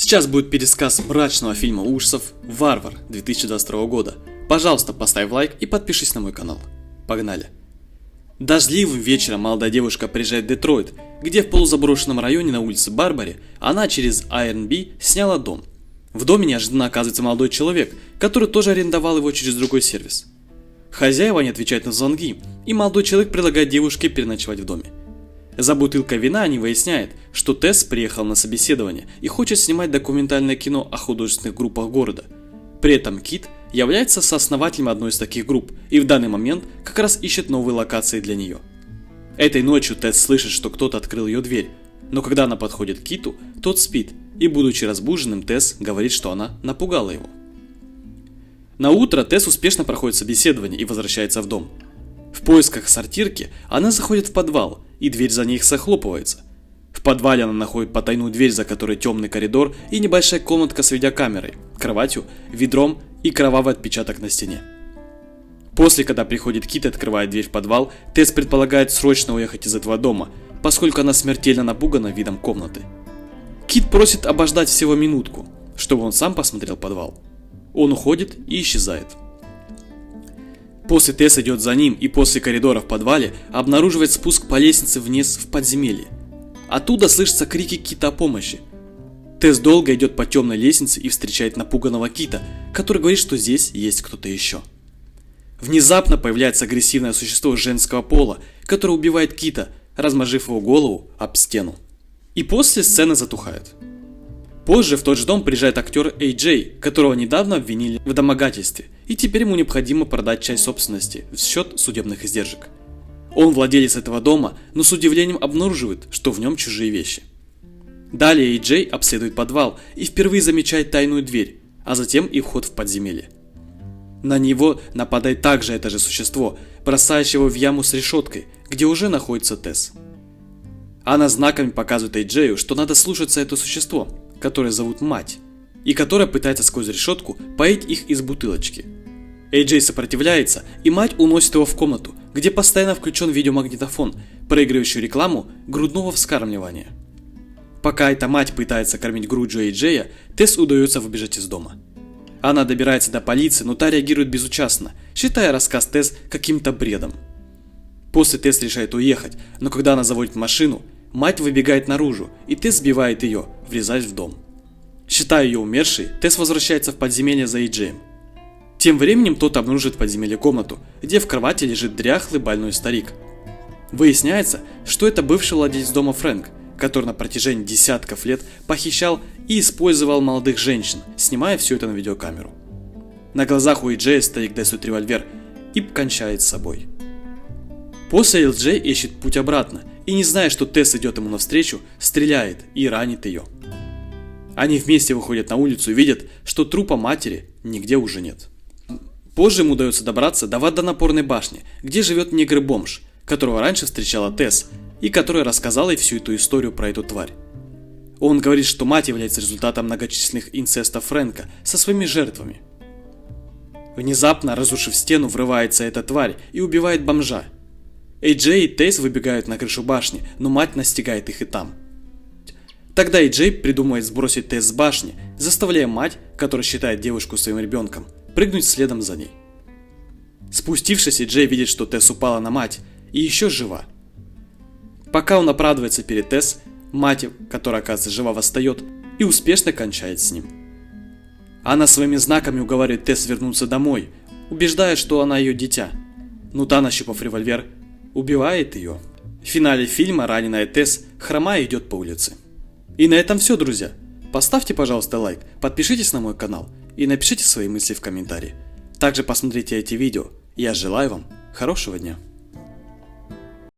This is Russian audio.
Сейчас будет пересказ мрачного фильма ужасов «Варвар» 2022 года. Пожалуйста, поставь лайк и подпишись на мой канал. Погнали! Дождливым вечером молодая девушка приезжает в Детройт, где в полузаброшенном районе на улице Барбари она через Airbnb сняла дом. В доме неожиданно оказывается молодой человек, который тоже арендовал его через другой сервис. Хозяева не отвечают на звонки, и молодой человек предлагает девушке переночевать в доме. За бутылкой вина они выясняют, что Тесс приехал на собеседование и хочет снимать документальное кино о художественных группах города. При этом Кит является сооснователем одной из таких групп и в данный момент как раз ищет новые локации для нее. Этой ночью Тесс слышит, что кто-то открыл ее дверь, но когда она подходит к Киту, тот спит, и будучи разбуженным, Тесс говорит, что она напугала его. На утро Тесс успешно проходит собеседование и возвращается в дом. В поисках сортирки она заходит в подвал, и дверь за ней захлопывается. В подвале она находит потайную дверь, за которой темный коридор и небольшая комнатка с видеокамерой, кроватью, ведром и кровавый отпечаток на стене. После, когда приходит Кит и открывает дверь в подвал, Тесс предполагает срочно уехать из этого дома, поскольку она смертельно напугана видом комнаты. Кит просит обождать всего минутку, чтобы он сам посмотрел подвал. Он уходит и исчезает. После Тесс идет за ним и после коридора в подвале обнаруживает спуск по лестнице вниз в подземелье. Оттуда слышатся крики Кита о помощи. Тесс долго идет по темной лестнице и встречает напуганного Кита, который говорит, что здесь есть кто-то еще. Внезапно появляется агрессивное существо женского пола, которое убивает Кита, размажив его голову об стену. И после сцена затухает. Позже в тот же дом приезжает актер Эй-Джей, которого недавно обвинили в домогательстве, и теперь ему необходимо продать часть собственности в счет судебных издержек. Он владелец этого дома, но с удивлением обнаруживает, что в нем чужие вещи. Далее Эй-Джей обследует подвал и впервые замечает тайную дверь, а затем и вход в подземелье. На него нападает также это же существо, бросающее его в яму с решеткой, где уже находится Тесс. Она знаками показывает Эй-Джею, что надо слушаться это существо, которое зовут Мать, и которая пытается сквозь решетку поить их из бутылочки. Эй-Джей сопротивляется, и Мать уносит его в комнату, где постоянно включен видеомагнитофон, проигрывающий рекламу грудного вскармливания. Пока эта Мать пытается кормить грудью Эй-Джея, Тесс удается выбежать из дома. Она добирается до полиции, но та реагирует безучастно, считая рассказ Тесс каким-то бредом. После Тесс решает уехать, но когда она заводит машину, Мать выбегает наружу, и Тесс сбивает ее, врезаясь в дом. Считая ее умершей, Тесс возвращается в подземелье за Эй-Джеем. Тем временем тот обнаружит в подземелье комнату, где в кровати лежит дряхлый больной старик. Выясняется, что это бывший владелец дома Фрэнк, который на протяжении десятков лет похищал и использовал молодых женщин, снимая все это на видеокамеру. На глазах у Эй-Джея старик достает револьвер и кончает с собой. После Эй-Джей ищет путь обратно и, не зная, что Тесс идет ему навстречу, стреляет и ранит ее. Они вместе выходят на улицу и видят, что трупа матери нигде уже нет. Позже ему удается добраться до водонапорной башни, где живет негр-бомж, которого раньше встречала Тесс, и который рассказал ей всю эту историю про эту тварь. Он говорит, что мать является результатом многочисленных инцестов Фрэнка со своими жертвами. Внезапно, разрушив стену, врывается эта тварь и убивает бомжа. Эй-Джей и Тесс выбегают на крышу башни, но мать настигает их и там. Тогда Эй-Джей придумывает сбросить Тесс с башни, заставляя мать, которая считает девушку своим ребенком, прыгнуть следом за ней. Спустившись, Эй-Джей видит, что Тесс упала на мать и еще жива. Пока он оправдывается перед Тесс, мать, которая оказывается жива, восстает и успешно кончает с ним. Она своими знаками уговаривает Тесс вернуться домой, убеждая, что она ее дитя, но та, нащупав револьвер, убивает ее. В финале фильма раненая Тесс, хромая, идет по улице. И на этом все, друзья. Поставьте, пожалуйста, лайк, подпишитесь на мой канал и напишите свои мысли в комментарии. Также посмотрите эти видео. Я желаю вам хорошего дня.